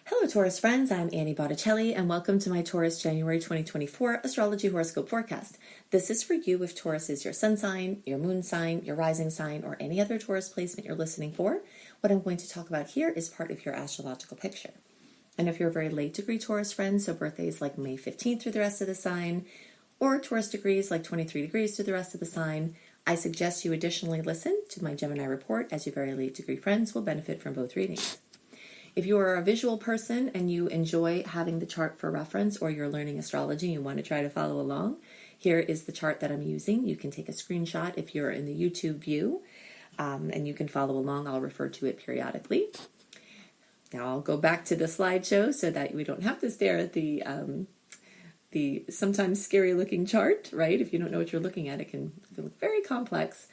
Hello Taurus friends, I'm Annie Botticelli and welcome to my Taurus January 2024 Astrology Horoscope Forecast. This is for you if Taurus is your sun sign, your moon sign, your rising sign, or any other Taurus placement you're listening for. What I'm going to talk about here is part of your astrological picture. And if you're a very late degree Taurus friend, so birthdays like May 15th through the rest of the sign, or Taurus degrees like 23 degrees through the rest of the sign, I suggest you additionally listen to my Gemini report, as your very late degree friends will benefit from both readings. If you are a visual person and you enjoy having the chart for reference, or you're learning astrology and you want to try to follow along, here is the chart that I'm using. You can take a screenshot if you're in the YouTube view, and you can follow along. I'll refer to it periodically. Now I'll go back to the slideshow so that we don't have to stare at the sometimes scary looking chart, right? If you don't know what you're looking at, it can look very complex.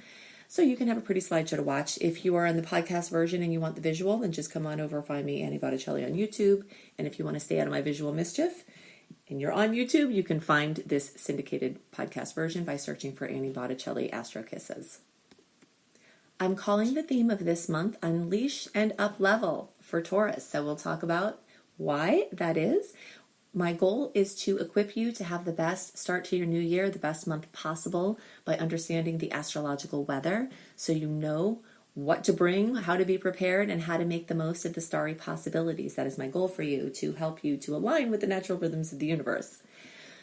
So you can have a pretty slideshow to watch. If you are on the podcast version and you want the visual, then just come on over and find me, Annie Botticelli, on YouTube. And if you want to stay out of my visual mischief and you're on YouTube, you can find this syndicated podcast version by searching for Annie Botticelli Astro Kisses. I'm calling the theme of this month Unleash and Up-Level for Taurus. So we'll talk about why that is. My goal is to equip you to have the best start to your new year, the best month possible, by understanding the astrological weather so you know what to bring, how to be prepared, and how to make the most of the starry possibilities. That is my goal for you, to help you to align with the natural rhythms of the universe.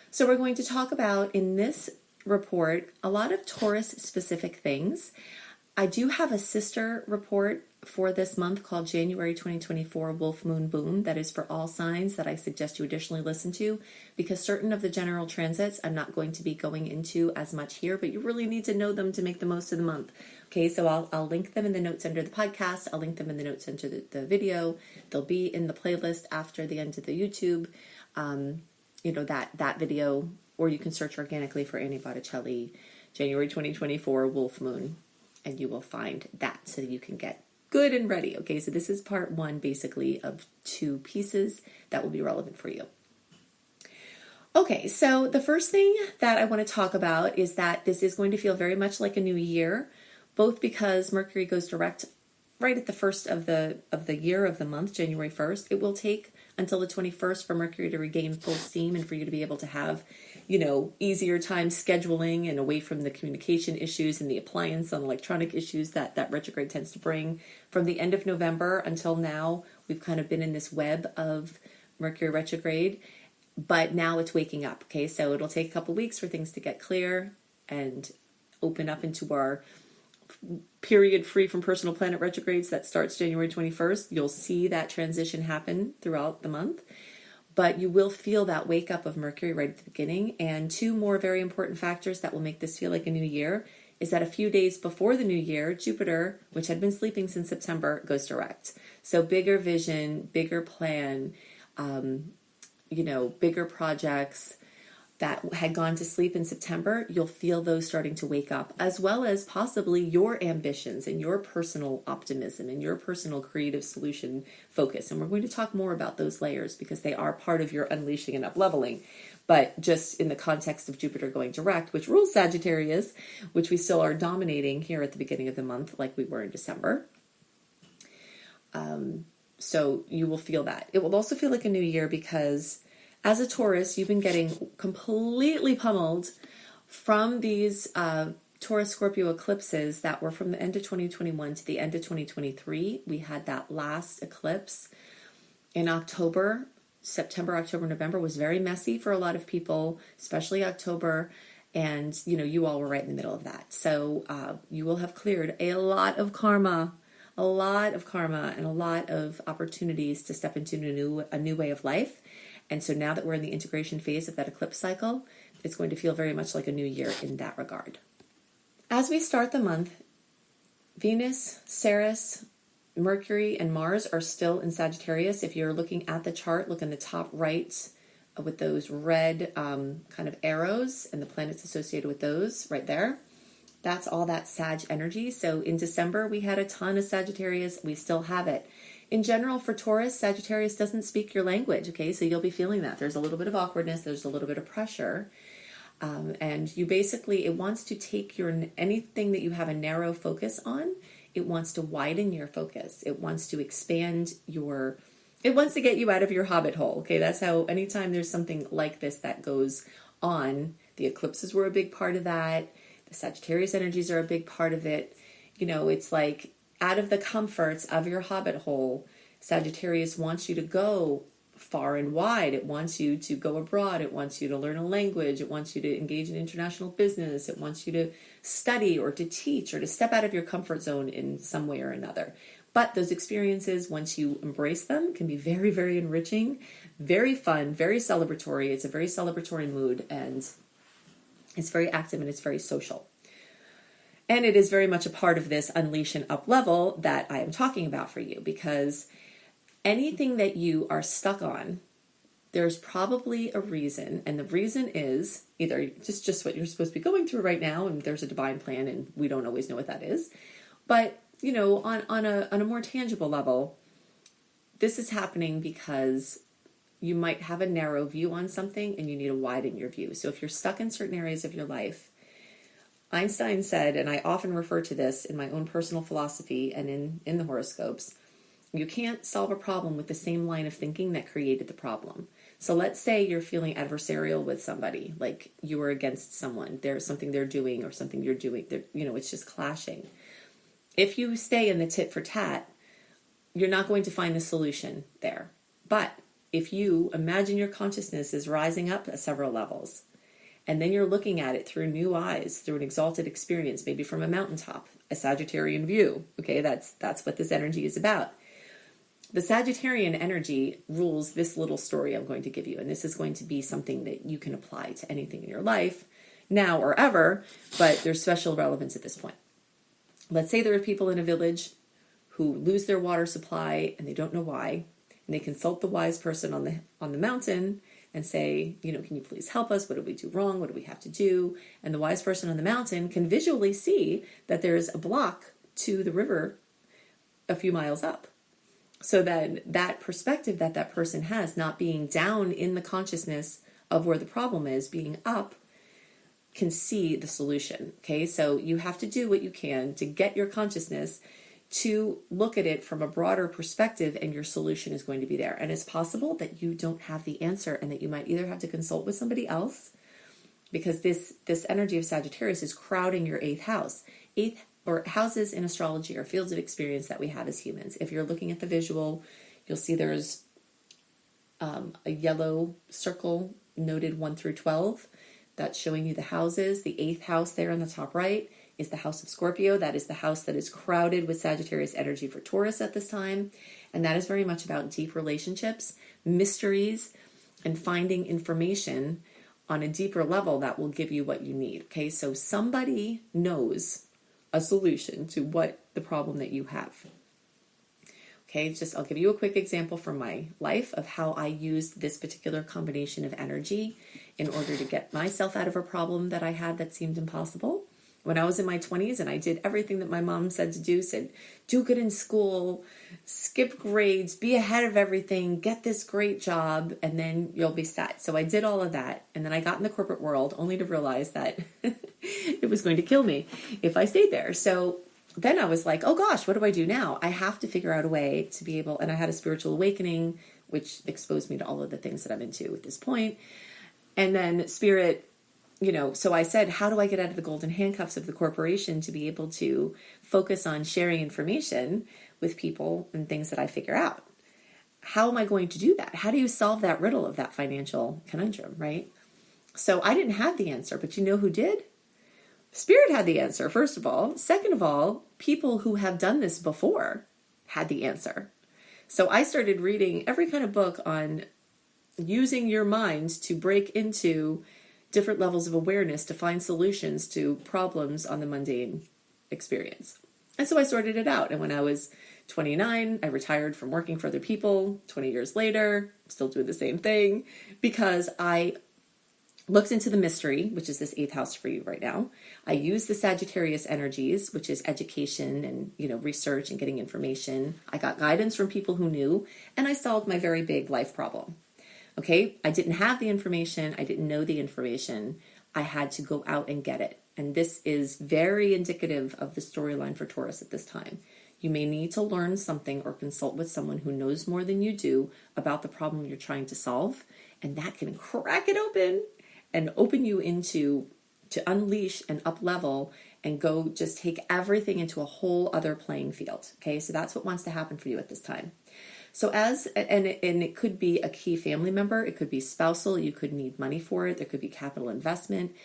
So we're going to talk about, in this report, a lot of Taurus-specific things. I do have a sister report for this month called January 2024 Wolf Moon Boom that is for all signs that I suggest you additionally listen to, because certain of the general transits I'm not going to be going into as much here, but you really need to know them to make the most of the month. Okay, so I'll link them in the notes under the podcast. I'll link them in the notes under the video. They'll be in the playlist after the end of the YouTube, that video, or you can search organically for Annie Botticelli January 2024 Wolf Moon, and you will find that so you can get good and ready. Okay, so this is part one, basically, of two pieces that will be relevant for you. Okay, so the first thing that I want to talk about is that this is going to feel very much like a new year, both because Mercury goes direct right at the first of the year, of the month, January 1st. It will take until the 21st for Mercury to regain full steam and for you to be able to have, easier time scheduling and away from the communication issues and the appliance and electronic issues that retrograde tends to bring. From the end of November until now, we've kind of been in this web of Mercury retrograde, but now it's waking up. Okay, so it'll take a couple weeks for things to get clear and open up into our period free from personal planet retrogrades that starts January 21st. You'll see that transition happen throughout the month, but you will feel that wake up of Mercury right at the beginning. And two more very important factors that will make this feel like a new year is that a few days before the new year, Jupiter, which had been sleeping since September, goes direct. So bigger vision, bigger plan, bigger projects that had gone to sleep in September, you'll feel those starting to wake up, as well as possibly your ambitions and your personal optimism and your personal creative solution focus. And we're going to talk more about those layers because they are part of your unleashing and up-leveling. But just in the context of Jupiter going direct, which rules Sagittarius, which we still are dominating here at the beginning of the month like we were in December. So you will feel that. It will also feel like a new year because as a Taurus, you've been getting completely pummeled from these Taurus-Scorpio eclipses that were from the end of 2021 to the end of 2023. We had that last eclipse in October. September, October, November was very messy for a lot of people, especially October. And, you all were right in the middle of that. So you will have cleared a lot of karma and a lot of opportunities to step into a new way of life. And so now that we're in the integration phase of that eclipse cycle, it's going to feel very much like a new year in that regard. As we start the month, Venus, Ceres, Mercury, and Mars are still in Sagittarius. If you're looking at the chart, look in the top right with those red kind of arrows and the planets associated with those right there. That's all that Sag energy. So in December, we had a ton of Sagittarius. We still have it. In general, for Taurus, Sagittarius doesn't speak your language, okay? So you'll be feeling that. There's a little bit of awkwardness. There's a little bit of pressure. And you basically, it wants to take anything that you have a narrow focus on, it wants to widen your focus. It wants to expand your It wants to get you out of your hobbit hole. Okay, that's how anytime there's something like this that goes on, the eclipses were a big part of that. The Sagittarius energies are a big part of it. It's like out of the comforts of your hobbit hole, Sagittarius wants you to go far and wide. It wants you to go abroad. It wants you to learn a language. It wants you to engage in international business. It wants you to study or to teach or to step out of your comfort zone in some way or another. But those experiences, once you embrace them, can be very, very enriching, very fun, very celebratory. It's a very celebratory mood, and it's very active and it's very social. And it is very much a part of this unleash and up level that I am talking about for you, because anything that you are stuck on, there's probably a reason. And the reason is either just what you're supposed to be going through right now, and there's a divine plan, and we don't always know what that is. But on a more tangible level, this is happening because you might have a narrow view on something and you need to widen your view. So if you're stuck in certain areas of your life, Einstein said, and I often refer to this in my own personal philosophy and in the horoscopes, you can't solve a problem with the same line of thinking that created the problem. So let's say you're feeling adversarial with somebody, like you are against someone. There's something they're doing or something you're doing. It's just clashing. If you stay in the tit for tat, you're not going to find the solution there. But if you imagine your consciousness is rising up at several levels, and then you're looking at it through new eyes, through an exalted experience, maybe from a mountaintop, a Sagittarian view. Okay, that's what this energy is about. The Sagittarian energy rules this little story I'm going to give you, and this is going to be something that you can apply to anything in your life, now or ever, but there's special relevance at this point. Let's say there are people in a village who lose their water supply and they don't know why, and they consult the wise person on the mountain and say, can you please help us? What did we do wrong? What do we have to do? And the wise person on the mountain can visually see that there's a block to the river a few miles up. So then that perspective that person has, not being down in the consciousness of where the problem is, being up, can see the solution. Okay, so you have to do what you can to get your consciousness to look at it from a broader perspective, and your solution is going to be there. And it's possible that you don't have the answer and that you might either have to consult with somebody else, because this energy of Sagittarius is crowding your eighth house. Or houses in astrology are fields of experience that we have as humans. If you're looking at the visual, you'll see there's a yellow circle noted 1 through 12. That's showing you the houses. The eighth house there on the top right is the house of Scorpio. That is the house that is crowded with Sagittarius energy for Taurus at this time. And that is very much about deep relationships, mysteries, and finding information on a deeper level that will give you what you need. Okay, so somebody knows a solution to what the problem that you have. Okay, I'll give you a quick example from my life of how I used this particular combination of energy in order to get myself out of a problem that I had that seemed impossible. When I was in my 20s and I did everything that my mom said to do, said, do good in school, skip grades, be ahead of everything, get this great job, and then you'll be set. So I did all of that. And then I got in the corporate world only to realize that it was going to kill me if I stayed there. So then I was like, oh gosh, what do I do now? I have to figure out a way to be able, and I had a spiritual awakening, which exposed me to all of the things that I'm into at this point. And then Spirit, so I said, how do I get out of the golden handcuffs of the corporation to be able to focus on sharing information with people and things that I figure out? How am I going to do that? How do you solve that riddle of that financial conundrum, right? So I didn't have the answer, but you know who did? Spirit had the answer, first of all. Second of all, people who have done this before had the answer. So I started reading every kind of book on using your mind to break into different levels of awareness to find solutions to problems on the mundane experience. And so I sorted it out. And when I was 29, I retired from working for other people. 20 years later, I'm still doing the same thing, because I looked into the mystery, which is this eighth house for you right now. I used the Sagittarius energies, which is education and, research and getting information. I got guidance from people who knew, and I solved my very big life problem. Okay, I didn't have the information. I didn't know the information. I had to go out and get it. And this is very indicative of the storyline for Taurus at this time. You may need to learn something or consult with someone who knows more than you do about the problem you're trying to solve, and that can crack it open and open you into to unleash and up level and go just take everything into a whole other playing field. Okay, so that's what wants to happen for you at this time. So it could be a key family member, it could be spousal, you could need money for it, there could be capital investment,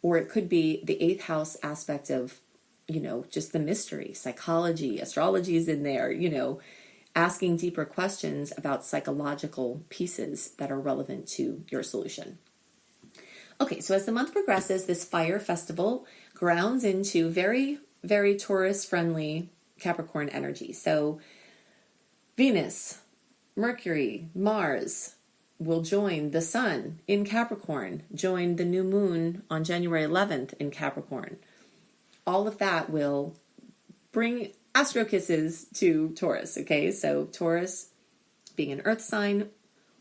or it could be the eighth house aspect of, just the mystery, psychology, astrology is in there, asking deeper questions about psychological pieces that are relevant to your solution. Okay, so as the month progresses, this fire festival grounds into very, very Taurus-friendly Capricorn energy. So Venus, Mercury, Mars will join the Sun in Capricorn, join the new moon on January 11th in Capricorn. All of that will bring astro kisses to Taurus, okay? So Taurus, being an earth sign,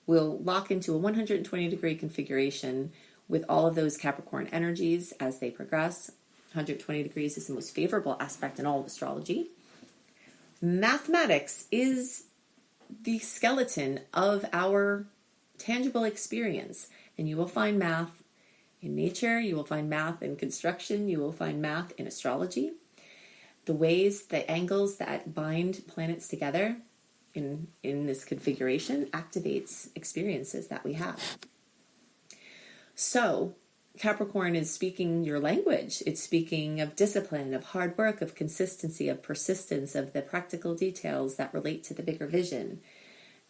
will lock into a 120-degree configuration with all of those Capricorn energies as they progress. 120 degrees is the most favorable aspect in all of astrology. Mathematics is the skeleton of our tangible experience, and you will find math in nature, you will find math in construction, you will find math in astrology. The ways, the angles that bind planets together in this configuration activates experiences that we have. So Capricorn is speaking your language. It's speaking of discipline, of hard work, of consistency, of persistence, of the practical details that relate to the bigger vision.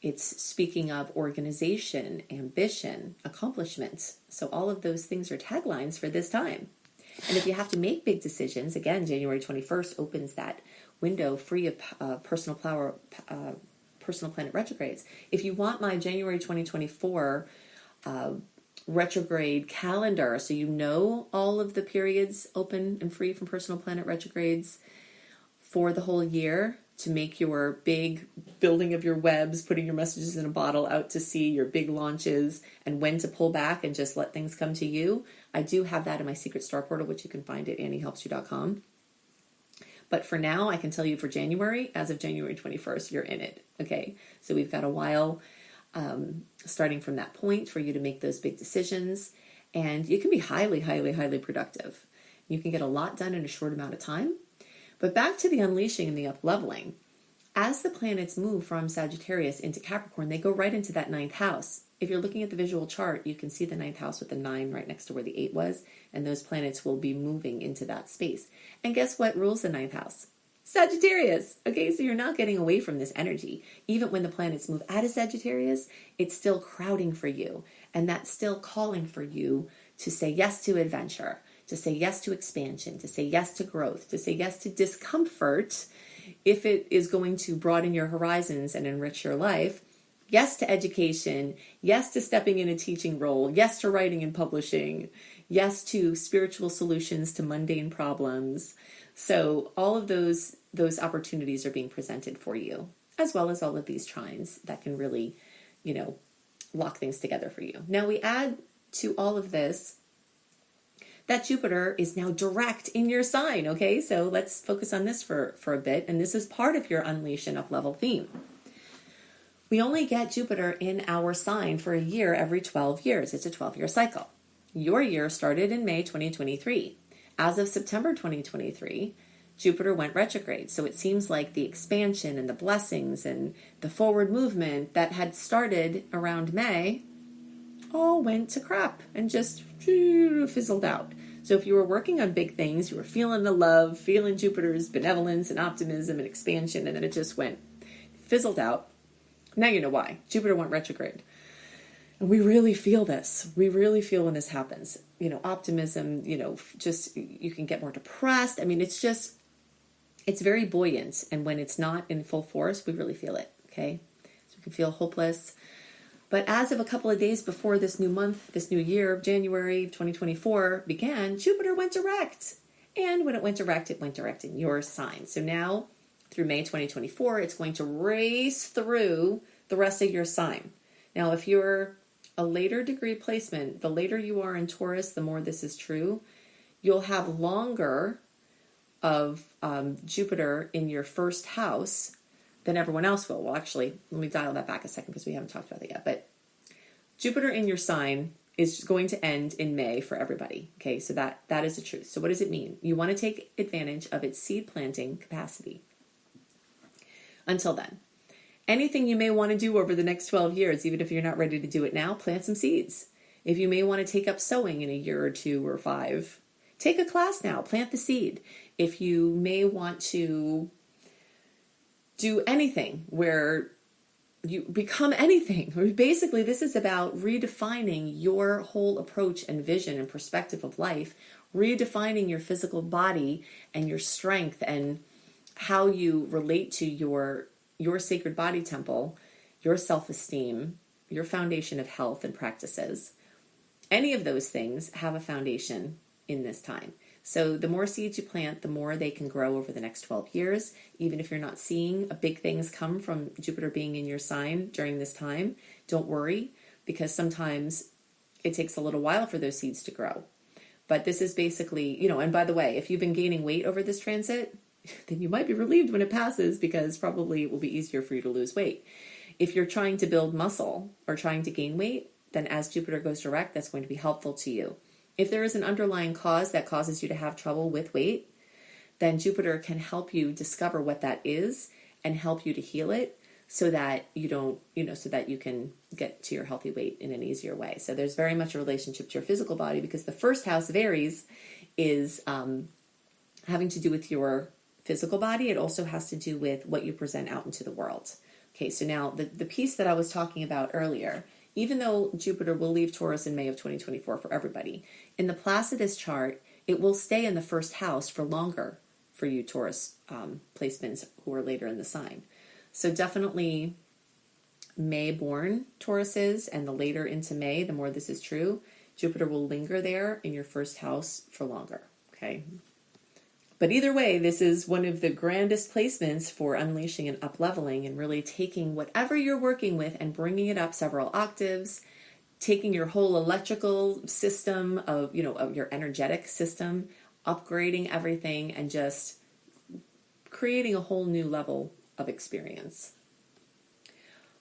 It's speaking of organization, ambition, accomplishment. So all of those things are taglines for this time. And if you have to make big decisions, again, January 21st opens that window free of personal planet retrogrades. If you want my January 2024 retrograde calendar, so you know all of the periods open and free from personal planet retrogrades for the whole year, to make your big building of your webs, putting your messages in a bottle out to sea, your big launches, and when to pull back and just let things come to you. I do have that in my secret star portal, which you can find at anniehelpsyou.com. But for now, I can tell you for January, as of January 21st, you're in it. Okay, so we've got a while starting from that point for you to make those big decisions, and you can be highly, highly, highly productive. You can get a lot done in a short amount of time. But back to the unleashing and the up-leveling. As the planets move from Sagittarius into Capricorn, they go right into that ninth house. If you're looking at the visual chart, you can see the ninth house with the 9 right next to where the 8 was, and those planets will be moving into that space. And guess what rules the ninth house? Sagittarius. Okay, so you're not getting away from this energy. Even when the planets move out of Sagittarius, it's still crowding for you, and that's still calling for you to say yes to adventure, to say yes to expansion, to say yes to growth, to say yes to discomfort if it is going to broaden your horizons and enrich your life. Yes to education, yes to stepping in a teaching role, yes to writing and publishing, yes to spiritual solutions to mundane problems. So all of those opportunities are being presented for you, as well as all of these trines that can really, lock things together for you. Now we add to all of this that Jupiter is now direct in your sign, okay? So let's focus on this for a bit, and this is part of your Unleash and Up-Level theme. We only get Jupiter in our sign for a year every 12 years. It's a 12-year cycle. Your year started in May 2023. As of September 2023, Jupiter went retrograde, so it seems like the expansion and the blessings and the forward movement that had started around May all went to crap and just fizzled out. So if you were working on big things, you were feeling the love, feeling Jupiter's benevolence and optimism and expansion, and then it just fizzled out. Now you know why. Jupiter went retrograde. And we really feel this. We really feel when this happens. Optimism, just you can get more depressed. I mean, it's very buoyant. And when it's not in full force, we really feel it, okay? So we can feel hopeless. But as of a couple of days before this new month, this new year of January 2024 began, Jupiter went direct. And when it went direct in your sign. So now, through May 2024, it's going to race through the rest of your sign. Now, if you're a later degree placement, the later you are in Taurus, the more this is true. You'll have longer of Jupiter in your first house than everyone else will. Well, actually, let me dial that back a second because we haven't talked about that yet. But Jupiter in your sign is going to end in May for everybody. Okay, so that is the truth. So what does it mean? You want to take advantage of its seed planting capacity. Until then, anything you may want to do over the next 12 years, even if you're not ready to do it now, plant some seeds. If you may want to take up sewing in a year or 2 or 5, take a class now, plant the seed. If you may want to do anything where you become anything, basically this is about redefining your whole approach and vision and perspective of life, redefining your physical body and your strength and how you relate to your sacred body temple, your self-esteem, your foundation of health and practices. Any of those things have a foundation in this time. So the more seeds you plant, the more they can grow over the next 12 years. Even if you're not seeing big things come from Jupiter being in your sign during this time, don't worry, because sometimes it takes a little while for those seeds to grow. But this is basically, and by the way, if you've been gaining weight over this transit, then you might be relieved when it passes, because probably it will be easier for you to lose weight. If you're trying to build muscle or trying to gain weight, then as Jupiter goes direct, that's going to be helpful to you. If there is an underlying cause that causes you to have trouble with weight, then Jupiter can help you discover what that is and help you to heal it so that you don't, so that you can get to your healthy weight in an easier way. So there's very much a relationship to your physical body, because the first house of Aries is having to do with your physical body. It also has to do with what you present out into the world. Okay, so now the piece that I was talking about earlier, even though Jupiter will leave Taurus in May of 2024 for everybody, in the Placidus chart, it will stay in the first house for longer for you Taurus placements who are later in the sign. So definitely May-born Tauruses, and the later into May, the more this is true, Jupiter will linger there in your first house for longer, okay? But either way, this is one of the grandest placements for unleashing and up-leveling and really taking whatever you're working with and bringing it up several octaves, taking your whole electrical system of your energetic system, upgrading everything, and just creating a whole new level of experience.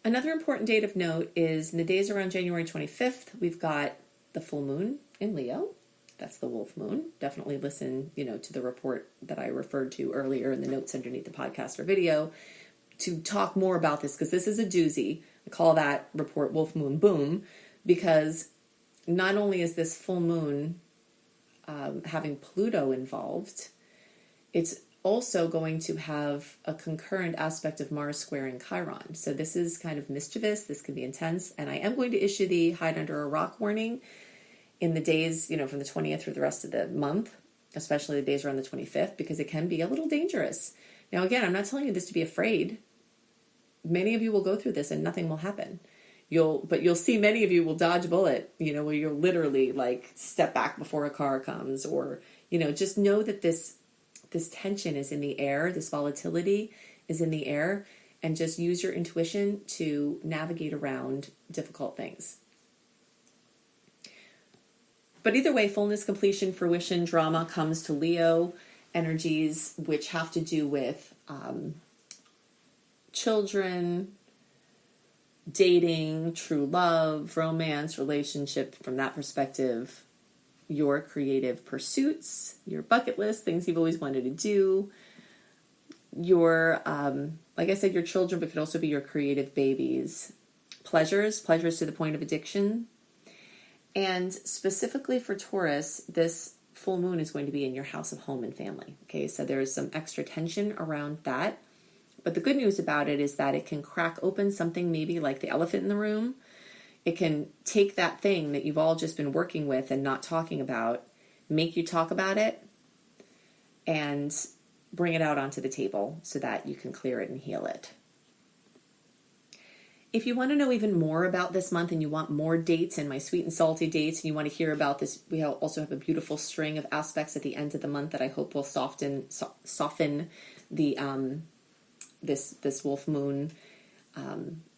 Another important date of note is in the days around January 25th, we've got the full moon in Leo. That's the wolf moon. Definitely listen, to the report that I referred to earlier in the notes underneath the podcast or video to talk more about this, because this is a doozy. I call that report Wolf Moon Boom, because not only is this full moon having Pluto involved, it's also going to have a concurrent aspect of Mars squaring Chiron. So this is kind of mischievous. This can be intense. And I am going to issue the hide under a rock warning in the days, from the 20th through the rest of the month, especially the days around the 25th, because it can be a little dangerous. Now, again, I'm not telling you this to be afraid. Many of you will go through this and nothing will happen. But you'll see many of you will dodge a bullet, where you'll literally step back before a car comes, or, just know that this tension is in the air, this volatility is in the air, and just use your intuition to navigate around difficult things. But either way, fullness, completion, fruition, drama comes to Leo energies, which have to do with children, dating, true love, romance, relationship from that perspective, your creative pursuits, your bucket list, things you've always wanted to do, your, like I said, your children, but could also be your creative babies, pleasures to the point of addiction. And specifically for Taurus, this full moon is going to be in your house of home and family. Okay, so there's some extra tension around that. But the good news about it is that it can crack open something maybe like the elephant in the room. It can take that thing that you've all just been working with and not talking about, make you talk about it, and bring it out onto the table so that you can clear it and heal it. If you want to know even more about this month and you want more dates and my sweet and salty dates, and you want to hear about this, we also have a beautiful string of aspects at the end of the month that I hope will soften the this wolf moon.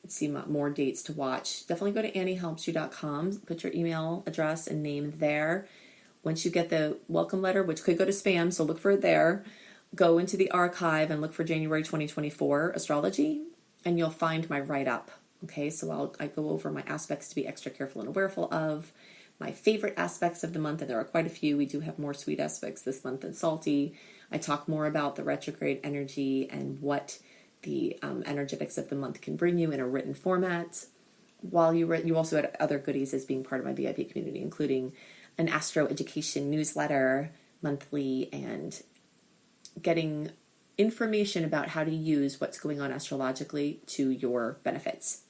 See more dates to watch. Definitely go to anniehelpsyou.com. Put your email address and name there. Once you get the welcome letter, which could go to spam, so look for it there. go into the archive and look for January 2024 astrology, and you'll find my write-up. Okay, so I go over my aspects to be extra careful and awareful of, my favorite aspects of the month, and there are quite a few. We do have more sweet aspects this month than salty. I talk more about the retrograde energy and what the energetics of the month can bring you in a written format. While you also had other goodies as being part of my VIP community, including an astro education newsletter monthly and getting information about how to use what's going on astrologically to your benefits.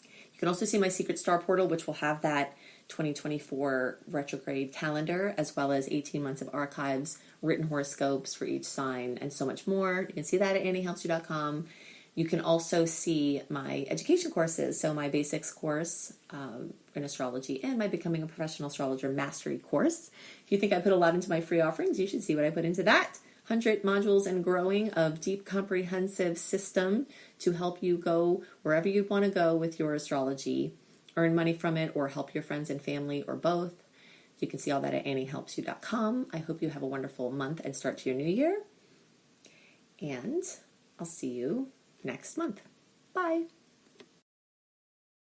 You can also see my secret star portal, which will have that 2024 retrograde calendar, as well as 18 months of archives, written horoscopes for each sign, and so much more. You can see that at anniehelpsyou.com. You can also see my education courses, so my basics course in astrology and my Becoming a Professional Astrologer Mastery Course. If you think I put a lot into my free offerings, you should see what I put into that. 100 modules and growing of deep comprehensive system to help you go wherever you want to go with your astrology, earn money from it, or help your friends and family, or both. You can see all that at anniehelpsyou.com. I hope you have a wonderful month and start to your new year. And I'll see you next month. Bye.